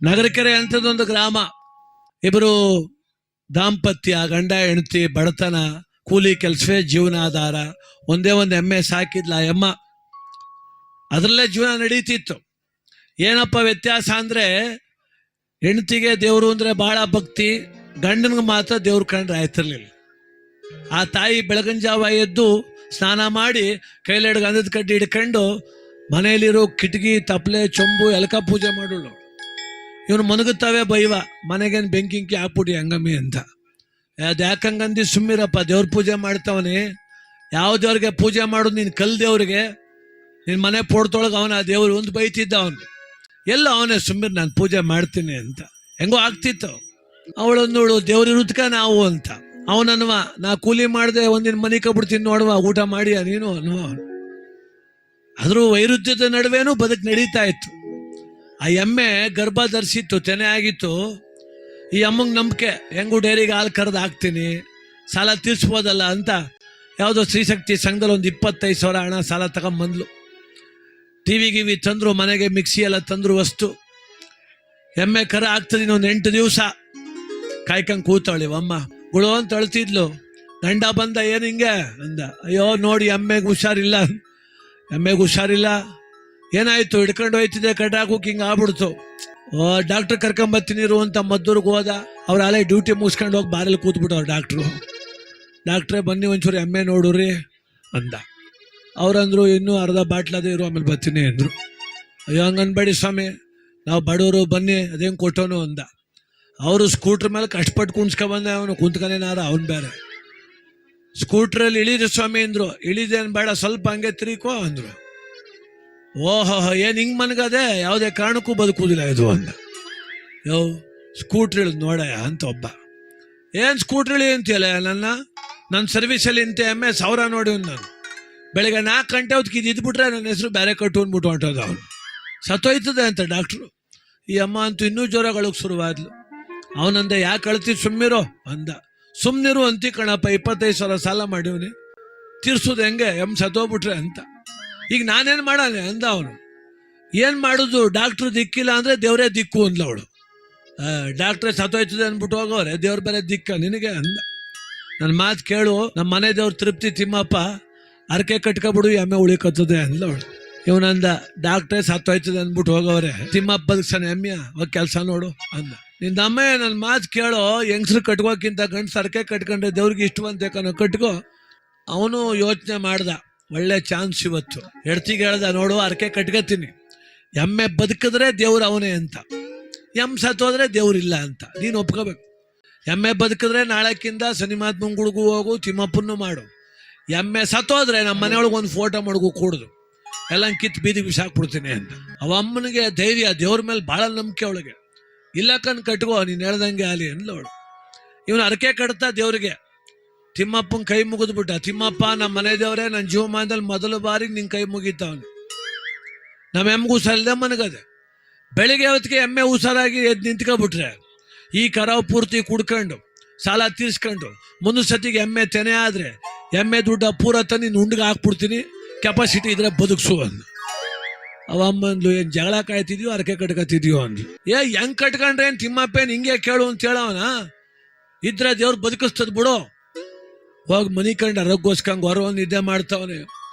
ನಗರಕೆರೆ ಅಂತದೊಂದು ಗ್ರಾಮ. ಇಬ್ಬರು ದಾಂಪತ್ಯ, ಗಂಡ ಹೆಂಡತಿ, ಬಡತನ, ಕೂಲಿ ಕೆಲಸವೇ ಜೀವನಾಧಾರ. ಒಂದೇ ಒಂದು ಎಮ್ಮೆ ಸಾಕಿದ್ಲ ಎಮ್ಮ, ಅದರಲ್ಲೇ ಜೀವನ ನಡೀತಿತ್ತು. ಏನಪ್ಪ ವ್ಯತ್ಯಾಸ ಅಂದರೆ, ಹೆಂಡತಿಗೆ ದೇವರು ಅಂದರೆ ಭಾಳ ಭಕ್ತಿ, ಗಂಡನಿಗೆ ಮಾತ್ರ ದೇವ್ರ ಕಂಡ್ರೆ ಆಯ್ತಿರ್ಲಿಲ್ಲ. ಆ ತಾಯಿ ಬೆಳಗಿನ ಜಾವ ಎದ್ದು ಸ್ನಾನ ಮಾಡಿ ಕೈಲೆಡ್ ಗಂಧದ ಕಡ್ಡಿ ಹಿಡ್ಕೊಂಡು ಮನೆಯಲ್ಲಿರೋ ಕಿಟಕಿ, ತಪ್ಪಲೆ, ಚೊಂಬು ಎಲ್ಕ ಪೂಜೆ ಮಾಡೋಳು. ಇವನು ಮನಗುತ್ತವೆ ಬೈವ, ಮನೆಗೇನು ಬೆಂಕಿಂಕಿ ಹಾಕ್ಬಿಟ್ಟು ಹಂಗಮ್ಮಿ ಅಂತ. ಅದು ಯಾಕಂಗಂದು ಸುಮ್ಮಿರಪ್ಪ, ದೇವ್ರ ಪೂಜೆ ಮಾಡ್ತಾವನೆ. ಯಾವ ದೇವ್ರಿಗೆ ಪೂಜೆ ಮಾಡೋದು? ನೀನು ಕಲ್ ದೇವ್ರಿಗೆ, ನಿನ್ನ ಮನೆ ಪೋಡ್ತೊಳಗೆ ಅವನ ದೇವ್ರು ಒಂದು ಬೈತಿದ್ದ. ಅವನು ಎಲ್ಲ ಅವನೇ ಸುಮ್ಮಿರ್, ನಾನು ಪೂಜೆ ಮಾಡ್ತೀನಿ ಅಂತ. ಹೆಂಗೋ ಆಗ್ತಿತ್ತು. ಅವಳೊಂದೋಳು ದೇವ್ರ ಇರುತ್ಕ ನಾವು ಅಂತ. ಅವನನ್ವ, ನಾ ಕೂಲಿ ಮಾಡಿದೆ ಒಂದಿನ ಮನೆ ಕಬಿಡ್ತೀನಿ ನೋಡುವ, ಊಟ ಮಾಡಿಯ ನೀನು ಅನ್ನುವ. ಆದರೂ ವೈರುಧ್ಯದ ನಡುವೆನೂ ಬದುಕು ನಡೀತಾ ಇತ್ತು. ಆ ಎಮ್ಮೆ ಗರ್ಭ ಧರಿಸಿತ್ತು, ತೆನೆ ಆಗಿತ್ತು. ಈ ಅಮ್ಮಂಗೆ ನಂಬಿಕೆ, ಹೆಂಗೂ ಡೈರಿಗೆ ಹಾಲು ಕರೆದು ಹಾಕ್ತೀನಿ, ಸಾಲ ತೀರ್ಸ್ಬೋದಲ್ಲ ಅಂತ ಯಾವುದೋ ಸ್ತ್ರೀಶಕ್ತಿ ಸಂಘದಲ್ಲಿ ಒಂದು 25,000 ಹಣ ಸಾಲ ತಗೊಂಬಂದ್ಲು. ಟಿವಿ ಗಿವಿ ತಂದರು, ಮನೆಗೆ ಮಿಕ್ಸಿ ಎಲ್ಲ ತಂದರು ವಸ್ತು. ಎಮ್ಮೆ ಕರ ಆಗ್ತದೆ, ಇನ್ನೊಂದು 8 ದಿವಸ ಕಾಯ್ಕಂಗೆ ಕೂತಾಳಿ ಅಮ್ಮ. ಗುಳು ಅಂತ ಅಳ್ತಿದ್ಲು. ಗಂಡ ಬಂದ, ಏನು ಹಿಂಗೆ ಅಂದ. ಅಯ್ಯೋ ನೋಡಿ ಎಮ್ಮೆಗೆ ಹುಷಾರಿಲ್ಲ, ಎಮ್ಮೆಗೆ ಹುಷಾರಿಲ್ಲ. ಏನಾಯ್ತು? ಹಿಡ್ಕೊಂಡು ಹೋಯ್ತಿದ್ದೆ, ಕಟ್ಟಾಕೋಕೆ ಹಿಂಗೆ ಆಗ್ಬಿಡ್ತು. ಡಾಕ್ಟ್ರ್ ಕರ್ಕೊಂಬತ್ತೀನಿರು ಅಂತ ಮದ್ದೂರಿಗೆ ಹೋದ. ಅವ್ರು ಅಲ್ಲೇ ಡ್ಯೂಟಿ ಮುಗಿಸ್ಕೊಂಡು ಹೋಗಿ ಬಾರಲ್ಲಿ ಕೂತ್ಬಿಟ್ಟವ್ರು ಡಾಕ್ಟ್ರೇ ಬನ್ನಿ ಒಂಚೂರು ಎಮ್ಮೆ ನೋಡ್ರಿ ಅಂದ. ಅವ್ರಂದ್ರು ಇನ್ನೂ ಅರ್ಧ ಬಾಟ್ಲದೇ ಇರು, ಆಮೇಲೆ ಬರ್ತೀನಿ ಅಂದರು. ಅಯ್ಯೋ ಹಂಗನ್ಬೇಡಿ ಸ್ವಾಮಿ, ನಾವು ಬಡವರು, ಬನ್ನಿ ಅದೇನು ಕೊಟ್ಟೋನು ಅಂದ. ಅವರು ಸ್ಕೂಟ್ರ್ ಮೇಲೆ ಕಷ್ಟಪಟ್ಟು ಕುಣ್ಸ್ಕೊಬಂದೆ, ಅವನು ಕುಂತ್ಕೊಂಡೇನಾರ ಅವನು ಬೇರೆ. ಸ್ಕೂಟ್ರಲ್ಲಿ ಇಳಿದು ಸ್ವಾಮಿ ಅಂದರು. ಇಳಿದೇನು ಬೇಡ, ಸ್ವಲ್ಪ ಹಂಗೆ ತಿರುಕೋ ಅಂದರು. ಓಹೋ, ಏನು ಹಿಂಗೆ ಮನ್ಗದೆ, ಯಾವುದೇ ಕಾರಣಕ್ಕೂ ಬದುಕುವುದಿಲ್ಲ ಇದು ಅಂದ. ಯೋ ಸ್ಕೂಟ್ರ್ ಇಳಿದು ನೋಡಯ್ಯ ಅಂತ ಒಬ್ಬ. ಏನು ಸ್ಕೂಟ್ರ್ ಇಳಿ ಅಂತೀಯಲ್ಲ, ನನ್ನ ಸರ್ವಿಸಲ್ಲಿ ಇಂತ ಎಮ್ಮೆ 1000 ನೋಡಿ ನಾನು. ಬೆಳಗ್ಗೆ 4 ಗಂಟೆ ಹೊತ್ತಿಗೆ ಇದ್ಬಿಟ್ರೆ ನನ್ನ ಹೆಸರು ಬೇರೆ ಕಟ್ಟು ಅಂದ್ಬಿಟ್ಟು ಹೊಂಟೋದು. ಅವನು ಸತ್ತೋಯ್ತದೆ ಅಂತ ಡಾಕ್ಟ್ರು. ಈ ಅಮ್ಮ ಅಂತೂ ಇನ್ನೂ ಜ್ವರಗಳಿಗೆ ಶುರುವಾದ್ಲು. ಅವನಂದೆ, ಯಾಕೆ ಅಳ್ತೀವಿ, ಸುಮ್ಮಿರೋ ಅಂದ. ಸುಮ್ಮನಿರು ಅಂತಿ ಕಣಪ್ಪ, 25,000 ಸಾಲ ಮಾಡಿವ್ನಿ, ತೀರ್ಸೋದು ಹೆಂಗೆ, ಸತ್ತೋಗ್ಬಿಟ್ರೆ ಅಂತ. ಈಗ ನಾನೇನು ಮಾಡಾನೆ ಅಂದ ಅವನು. ಏನು ಮಾಡೋದು, ಡಾಕ್ಟ್ರು ದಿಕ್ಕಿಲ್ಲ ಅಂದರೆ ದೇವರೇ ದಿಕ್ಕು ಅಂದ್ಲ ಅವಳು. ಡಾಕ್ಟ್ರೇ ಸತ್ತೋಯ್ತದೆ ಅಂದ್ಬಿಟ್ಟು ಹೋಗೋರೆ, ದೇವ್ರ ಬೇರೆ ದಿಕ್ಕ ನಿನಗೆ ಅಂದ. ನನ್ನ ಮಾತು ಕೇಳು, ನಮ್ಮ ಮನೆ ದೇವ್ರ ತೃಪ್ತಿ ತಿಮ್ಮಪ್ಪ, ಅರಕೆ ಕಟ್ಕೊಬಿಡು, ಎಮ್ಮೆ ಉಳಿಕತ್ತದೆ ಅಂದ್ಲ ಅವಳು. ಇವನಂದ, ಡಾಕ್ಟ್ರೇ ಸತ್ತೋಯ್ತದೆ ಅಂದ್ಬಿಟ್ಟು ಹೋಗೋರೆ, ತಿಮ್ಮಪ್ಪ ಬದುಕ್ಸಾನೆ ಎಮ್ಮೆಯ, ಹೋಗಿ ಕೆಲಸ ನೋಡು ಅಂದ. ನಿನ್ನ ಅಮ್ಮ ನನ್ನ ಮಾತು ಕೇಳೋ, ಹೆಂಗಸ್ರು ಕಟ್ಕೋಕ್ಕಿಂತ ಗಂಡಸ ಅರಕೆ ಕಟ್ಕೊಂಡ್ರೆ ದೇವ್ರಿಗೆ ಇಷ್ಟವಂತೆ ಕಣೋ, ಕಟ್ಕೋ. ಅವನು ಯೋಚನೆ ಮಾಡ್ದ, ಒಳ್ಳೆ ಚಾನ್ಸ್ ಇವತ್ತು. ಹೆಡ್ತಿಗೆ ಹೇಳ್ದ, ನೋಡು ಅರಕೆ ಕಟ್ಕೋತೀನಿ, ಎಮ್ಮೆ ಬದುಕಿದ್ರೆ ದೇವ್ರು ಅವನೇ ಅಂತ, ಎಮ್ಮೆ ಸತ್ತೋದ್ರೆ ದೇವ್ರಿಲ್ಲ ಅಂತ ನೀನು ಒಪ್ಕೋಬೇಕು. ಎಮ್ಮೆ ಬದುಕಿದ್ರೆ ನಾಳೆಕ್ಕಿಂತ ಶನಿಮಾತ್ಮಂಗ್ ಗುಡ್ಗೂ ಹೋಗು, ತಿಮ್ಮಪ್ಪನ್ನು ಮಾಡು. ಎಮ್ಮೆ ಸತ್ತೋದ್ರೆ ನಮ್ಮ ಮನೆಯೊಳಗೆ ಒಂದು ಫೋಟೋ ಮಡಗು ಕೂಡುದು, ಎಲ್ಲ ಕಿತ್ತು ಬೀದಿಗೆ ಬಿಸಾಕ್ಬಿಡ್ತೀನಿ ಅಂತ. ಅವ ಅಮ್ಮನಿಗೆ ಧೈರ್ಯ, ದೇವ್ರ ಮೇಲೆ ಭಾಳ ನಂಬಿಕೆ ಅವಳಿಗೆ. ಇಲ್ಲ ಕಟ್ಕೋ, ನೀನು ಹೇಳ್ದಂಗೆ ಆಲಿ ಅಂದ್ಲವಳು. ಇವನು ಅರಕೆ ಕಟ್ತಾ ದೇವ್ರಿಗೆ. ತಿಮ್ಮಪ್ಪನ ಕೈ ಮುಗಿದ್ಬಿಟ್ಟ. ತಿಮ್ಮಪ್ಪ, ನಮ್ಮ ಮನೆ ದೇವರೇ, ನನ್ನ ಜೀವಮಾನದಲ್ಲಿ ಮೊದಲ ಬಾರಿಗೆ ನಿನ್ನ ಕೈ ಮುಗಿತಾವನು. ನಮ್ಮ ಎಮ್ಮೆಗೂ ಸಲ್ದೆ ಮನಗದೆ. ಬೆಳಿಗ್ಗೆ ಹೊತ್ತಿಗೆ ಎಮ್ಮೆ ಹುಷಾರಾಗಿ ಎದ್ದು ನಿಂತ್ಕೊಬಿಟ್ರೆ, ಈ ಕರಾವು ಪೂರ್ತಿ ಕುಡ್ಕೊಂಡು ಸಾಲ ತೀರ್ಸ್ಕೊಂಡು ಮುಂದಿನ ಸತಿಗೆ ಎಮ್ಮೆ ತೆನೆ ಆದರೆ ಎಮ್ಮೆ ದುಡ್ಡ ಪೂರ ತಂದು ಉಂಡಿಗೆ ಹಾಕ್ಬಿಡ್ತೀನಿ, ಕೆಪಾಸಿಟಿ ಇದ್ರೆ ಬದುಕ್ಸು ಅಂದು. ಅವ ಅಮ್ಮಂದ್ಲು, ಏನು ಜಗಳ ಕಾಯ್ತಿದ್ಯೋ ಅರಕೆ ಕಟ್ಕೊತಿದ್ಯೋ ಅಂದ್ಲು. ಹೆಂಗೆ ಕಟ್ಕೊಂಡ್ರೆ ಏನು ತಿಮ್ಮಪ್ಪೇನು ಹಿಂಗೆ ಕೇಳು ಅಂತ ಹೇಳವನ. ಇದ್ರೆ ದೇವ್ರು ಬದುಕಿಸ್ತದ ಬಿಡು. ಹೋಗಿ ಮನೆ ಕಂಡು ಅರಗೋಸ್ಕಂಗೆ ಹೊರ ನಿದ್ದೆ ಮಾಡ್ತಾವನೆ.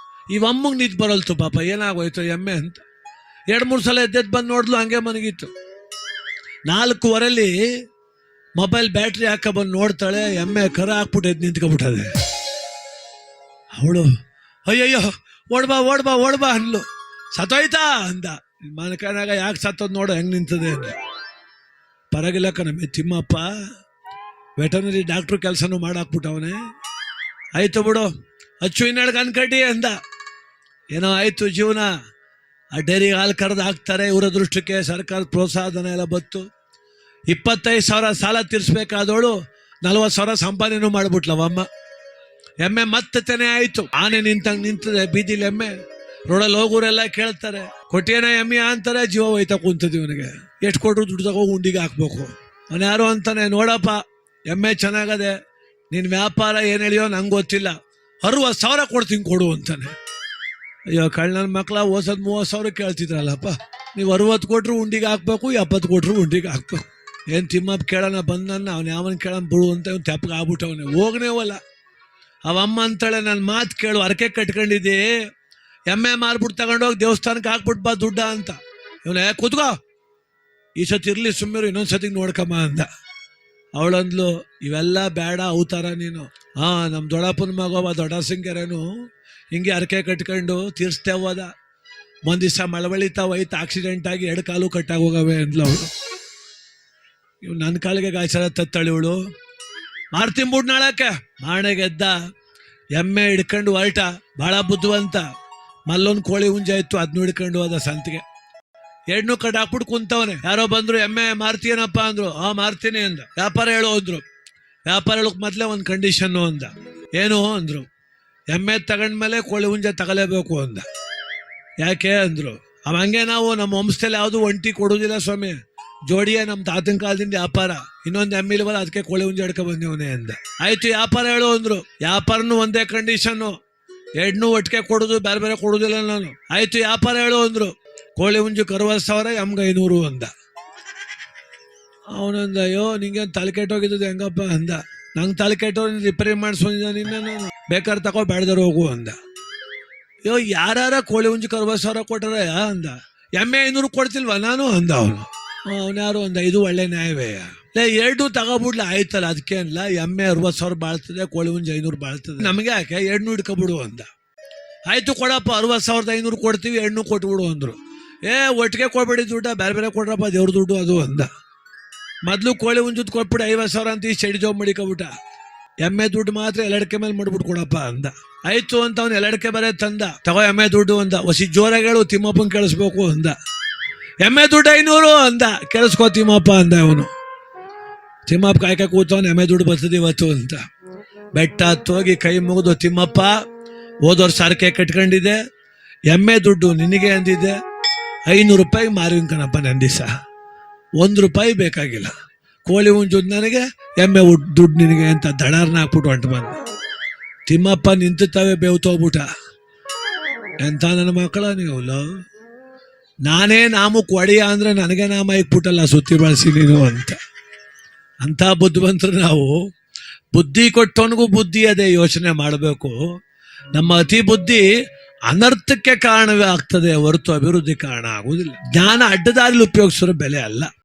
ಇವಮ್ಮಗೆ ನಿದ್ದೆ ಬರಲ್ತು ಪಾಪ, ಏನಾಗೋಯ್ತು ಎಮ್ಮೆ ಅಂತ. 2-3 ಸಲ ಎದ್ದೆದ್ದು ಬಂದು ನೋಡ್ಲು, ಹಂಗೆ ಮನಗಿತ್ತು. 4:15 ಮೊಬೈಲ್ ಬ್ಯಾಟ್ರಿ ಹಾಕ ಬಂದು ನೋಡ್ತಾಳೆ, ಎಮ್ಮೆ ಕರ ಹಾಕ್ಬಿಟ್ಟು ಎದ್ದು ನಿಂತ್ಕೊಬಿಟ್ಟದೆ. ಅವಳು ಅಯ್ಯಯ್ಯೋ ಓಡ್ಬಾ ಅನ್ಲು. ಸತ್ತೋಯ್ತಾ ಅಂದ. ಮನಕನಾಗ ಯಾಕೆ ಸತ್ತೋದು ನೋಡು ಹೆಂಗೆ ನಿಂತದೆ ಅಂದ. ಪರಗಿಲ್ಲ ಕಣಮ್ಮೆ, ತಿಮ್ಮಪ್ಪ ವೆಟರ್ನರಿ ಡಾಕ್ಟ್ರು ಕೆಲಸನೂ ಮಾಡಾಕ್ಬಿಟ್ಟವನೇ. ಆಯ್ತು ಬಿಡು, ಅಚ್ಚು ಇನ್ನೆಳ್ಗೆ ಅನ್ಕಡ್ಡಿ ಅಂದ. ಏನೋ ಆಯ್ತು ಜೀವನ. ಆ ಡೈರಿಗೆ ಹಾಲು ಕರೆದು ಹಾಕ್ತಾರೆ. ಇವರ ದೃಷ್ಟಕ್ಕೆ ಸರ್ಕಾರದ ಪ್ರೋತ್ಸಾಹಧನ ಎಲ್ಲ ಬತ್ತು. 25,000 ಸಾಲ ತೀರಿಸ್ಬೇಕಾದವಳು 40,000 ಸಂಪಾದನೆನೂ ಮಾಡಿಬಿಟ್ಲವಮ್ಮ. ಎಮ್ಮೆ ಮತ್ತೆ ತೆನೆ ಆಯಿತು. ಆನೆ ನಿಂತಂಗೆ ನಿಂತದೆ ಬೀದಿಲಿ ಎಮ್ಮೆ. ರೋಡಲ್ಲಿ ಹೋಗೋರೆಲ್ಲ ಕೇಳ್ತಾರೆ, ಕೊಟ್ಟಿಯೇನ ಎಮ್ಮೆ ಅಂತಾರೆ. ಜೀವ ಹೋಯ್ತಾ ಕುಂತದ ಇವನಿಗೆ. ಎಷ್ಟು ಕೊಟ್ಟರು ದುಡ್ಡು ತಗೋ ಉಂಡಿಗೆ ಹಾಕ್ಬೇಕು. ಅವನು ಯಾರು ಅಂತಾನೆ, ನೋಡಪ್ಪ ಎಮ್ಮೆ ಚೆನ್ನಾಗದೆ, ನಿನ್ನ ವ್ಯಾಪಾರ ಏನು ಹೇಳಿಯೋ ನಂಗೆ ಗೊತ್ತಿಲ್ಲ, 60,000 ಕೊಡ್ತೀನಿ ಕೊಡು ಅಂತಾನೆ. ಅಯ್ಯೋ ಕಳ್ಳನ ಮಕ್ಕಳ, ಹೋಸದ್ 30,000 ಕೇಳ್ತಿದ್ರಲ್ಲಪ್ಪ. ನೀವು 60 ಕೊಟ್ರು ಉಂಡಿಗೆ ಹಾಕ್ಬೇಕು, 70 ಕೊಟ್ರು ಉಂಡಿಗೆ ಹಾಕ್ಬೇಕು. ಏನು ತಿಮ್ಮಪ್ಪ ಕೇಳೋಣ ಬಂದನ್ನ ಅವ್ನು ಯಾವನ್ ಕೇಳೋಣ ಬಿಡು ಅಂತ ಇವ್ನು ತೆಪ್ಪಗೆ ಆಗ್ಬಿಟ್ಟವನೆ. ಹೋಗ್ನೇವಲ್ಲ. ಅವಮ್ಮ ಅಂತಾಳೆ, ನನ್ನ ಮಾತು ಕೇಳು, ಅರಕೆ ಕಟ್ಕೊಂಡಿದ್ದೆ, ಎಮ್ಮೆ ಮಾರ್ಬಿಟ್ಟು ತಗೊಂಡೋಗಿ ದೇವಸ್ಥಾನಕ್ಕೆ ಹಾಕ್ಬಿಟ್ಟು ಬಾ ದುಡ್ಡ ಅಂತ. ಇವನೇ ಕೂತ್ಕೋ, ಈ ಸತಿ ಇರ್ಲಿ ಸುಮ್ಮನೆ, ಇನ್ನೊಂದು ಸತಿಗೆ ನೋಡ್ಕಮ್ಮ ಅಂದ. ಅವಳಂದ್ಲು, ಇವೆಲ್ಲ ಬೇಡ ಅವತಾರ ನೀನು. ನಮ್ಮ ದೊಡ್ಡಪ್ಪನ ಮಗವ ದೊಡ್ಡ ಸಿಂಗರೇನು ಹಿಂಗೆ ಅರಕೆ ಕಟ್ಕೊಂಡು ತೀರ್ಸ್ತೇ ಹೋದ. ಒಂದ್ ದಿವಸ ಮಳವಳಿತಾವೈತು, ಆಕ್ಸಿಡೆಂಟ್ ಆಗಿ 2 ಕಾಲು ಕಟ್ಟಾಗಿ ಹೋಗವೆ ಅಂದ್ಲು ಅವಳು. ಇವ್ ನನ್ನ ಕಾಲಿಗೆ ಗಾಯಚಾರ ತತ್ತಳಿ ಇವಳು. ಮಾರ್ತೀನಿ ಬಿಡ್ ನಾಳಕ್ಕೆ. ಮಾಣೆಗೆದ್ದ, ಎಮ್ಮೆ ಹಿಡ್ಕೊಂಡು ಹೊರಟ. ಭಾಳ ಬುದ್ಧಿವಂತ. ಮಲ್ಲೊಂದು ಕೋಳಿ ಹುಂಜಾಯ್ತು, ಅದನ್ನು ಹಿಡ್ಕೊಂಡು ಹೋದ ಸಂತಿಗೆ. 2 ಕಟ್ ಹಾಕ್ಬಿಟ್ಟು ಕುಂತವನೆ. ಯಾರೋ ಬಂದ್ರು, ಎಮ್ಮೆ ಮಾರ್ತೀನಪ್ಪ ಅಂದ್ರು. ಮಾರ್ತೀನಿ ಅಂದ. ವ್ಯಾಪಾರ ಹೇಳು ಅಂದ್ರು. ವ್ಯಾಪಾರ ಹೇಳಕ್ ಮೊದಲೇ ಒಂದು ಕಂಡೀಷನ್ನು ಅಂದ. ಏನು ಅಂದ್ರು. ಎಮ್ಮೆ ತಗೊಂಡ್ಮೇಲೆ ಕೋಳಿ ಹುಂಜ ತಗೊಲೇಬೇಕು ಅಂದ. ಯಾಕೆ ಅಂದ್ರು. ಹಂಗೆ ನಾವು ನಮ್ಮ ವಂಶದಲ್ಲಿ ಯಾವುದು ಒಂಟಿ ಕೊಡುವುದಿಲ್ಲ ಸ್ವಾಮಿ, ಜೋಡಿಯೇ ನಮ್ಮ ತಾತನ ಕಾಲದಿಂದ ವ್ಯಾಪಾರ. ಇನ್ನೊಂದು ಎಮ್ಮಿಲ್ವಲ್ಲ, ಅದಕ್ಕೆ ಕೋಳಿ ಹುಂಜ ಹಿಡ್ಕೊ ಬಂದಿವನೇ ಅಂದ. ಆಯ್ತು ವ್ಯಾಪಾರ ಹೇಳು ಅಂದ್ರು. ವ್ಯಾಪಾರನು ಒಂದೇ ಕಂಡೀಷನ್ನು, 2 ಒಟ್ಟಿಗೆ ಕೊಡೋದು, ಬೇರೆ ಬೇರೆ ಕೊಡುದಿಲ್ಲ ನಾನು. ಆಯ್ತು ವ್ಯಾಪಾರ ಹೇಳು ಅಂದ್ರು. ಕೋಳಿ ಹುಂಜಕ್ಕೆ 60,000, ಎಮ್ಗೆ 500 ಅಂದ. ಅವನಂದ, ಅಯ್ಯೋ ನಿಂಗೇನು ತಲೆ ಕೆಟ್ಟೋಗಿದ್ದು ಹೆಂಗಪ್ಪ ಅಂದ. ನಂಗೆ ತಲೆ ಕೆಟ್ಟೋಗಿ ರಿಪೇರಿ ಮಾಡಿಸ್ಕೊಂಡಿದ್ದ ನಿನ್ನ, ನಾನು ಬೇಕಾದ್ರೆ ತಗೋ, ಬೇಡದಾರು ಹೋಗು ಅಂದ. ಅಯ್ಯೋ ಯಾರ ಕೋಳಿ ಹುಂಜಕ್ಕೆ 60,000 ಕೊಟ್ಟಾರ ಅಂದ. ಎಮ್ಮೆ 500 ಕೊಡ್ತಿಲ್ವಾ ನಾನು ಅಂದ ಅವನು. ಅವನ್ಯಾರು ಅಂದ, ಇದು ಒಳ್ಳೆ ನ್ಯಾಯವೇ. 2 ತಗೋಬಿಡ್ಲ ಆಯ್ತಲ್ಲ, ಅದಕ್ಕೆ ಅಲ್ಲ, ಎಮ್ಮೆ 60,000 ಬಾಳ್ತದೆ, ಕೋಳಿ ಹುಂಜ 500 ಬಾಳ್ತದೆ, ನಮಗೆ ಯಾಕೆ 2 ಹಿಡ್ಕೊಬಿಡು ಅಂದ. ಆಯ್ತು ಕೊಡಪ್ಪ, 60,500 ಕೊಡ್ತೀವಿ, 2 ಕೊಟ್ಬಿಡು ಅಂದ್ರು. ಒಟ್ಟಿಗೆ ಕೊಡ್ಬೇಡಿ ದುಡ್ಡ, ಬೇರೆ ಬೇರೆ ಕೊಡ್ರಪ್ಪ, ದೇವ್ರ ದುಡ್ಡು ಅದು ಅಂದ. ಮೊದಲು ಕೋಳಿ ಹುಂಜದ್ ಕೊಟ್ಬಿಟ್ಟು 50,000 ಅಂತ ಈ ಚಡಿ ಜಾಬ್ ಮಾಡಿಕೊಬಿಟ್ಟ. ಎಮ್ಮೆ ದುಡ್ಡು ಮಾತ್ರ ಎಲ್ಲಡಿಕೆ ಮೇಲೆ ಮಾಡ್ಬಿಟ್ಟು ಕೊಡಪ್ಪ ಅಂದ. ಆಯ್ತು ಅಂತ ಅವ್ನು ಎಲ್ಲಡಿಕೆ ಬರೇ ತಂದ. ತಗೋ ಎಮ್ಮೆ ದುಡ್ಡು ಅಂದ. ಹೊಸಿ ಜೋರಾಗಿ ಹೇಳು, ತಿಮ್ಮಪ್ಪನ ಕೇಳಿಸ್ಬೇಕು ಅಂದ. ಎಮ್ಮೆ ದುಡ್ಡು 500 ಅಂದ. ಕೇಳಿಸ್ಕೋ ತಿಮ್ಮಪ್ಪ ಅಂದ ಅವನು. ತಿಮ್ಮಪ್ಪ ಕಾಯ್ಕ ಕೂತವನು, ಎಮ್ಮೆ ದುಡ್ಡು ಬರ್ತದೆ ಇವತ್ತು ಅಂತ. ಬೆಟ್ಟ ಹತ್ತೋಗಿ ಕೈ ಮುಗಿದು, ತಿಮ್ಮಪ್ಪ ಹೋದವ್ರು ಸಾರಿಗೆ ಕಟ್ಕೊಂಡಿದ್ದೆ, ಎಮ್ಮೆ ದುಡ್ಡು ನಿನಗೆ ಅಂದಿದ್ದೆ, 500 ರೂಪಾಯಿಗೆ ಮಾರುವಿನ ಕಣಪ್ಪ ನನ್ನ ದಿವಸ, 1 ರೂಪಾಯಿ ಬೇಕಾಗಿಲ್ಲ. ಕೋಳಿ ಹುಂಜುದ್ ನನಗೆ, ಎಮ್ಮೆ ದುಡ್ಡು ನಿನಗೆ ಅಂತ ದಡಾರ್ನ ಹಾಕ್ಬಿಟ್ಟು ಹೊಂಟು ಬಂದ. ತಿಮ್ಮಪ್ಪ ನಿಂತುತ್ತವೆ ಬೇವ್ತೋಗ್ಬಿಟ್ಟ. ಎಂತ ನನ್ನ ಮಕ್ಕಳ ನೀವು, ನಾನೇ ನಾಮಕ್ಕೆ ಒಡೆಯ ಅಂದ್ರೆ ನನಗೆ ನಾಮ ಇಕ್ಬಿಟ್ಟಲ್ಲ, ಸುತ್ತಿ ಬಳಸಿ ನೀನು ಅಂತ ಬುದ್ಧಿವಂತರು ನಾವು. ಬುದ್ಧಿ ಕೊಟ್ಟವನಿಗೂ ಬುದ್ಧಿ ಅದೇ ಯೋಚನೆ ಮಾಡಬೇಕು. ನಮ್ಮ ಅತಿ ಬುದ್ಧಿ ಅನರ್ಥಕ್ಕೆ ಕಾರಣವೇ ಆಗ್ತದೆ ಹೊರತು ಅಭಿವೃದ್ಧಿ ಕಾರಣ ಆಗುವುದಿಲ್ಲ. ಜ್ಞಾನ ಅಡ್ಡದಾರಿಲಿ ಉಪಯೋಗಿಸೋ ಬೆಲೆ ಅಲ್ಲ.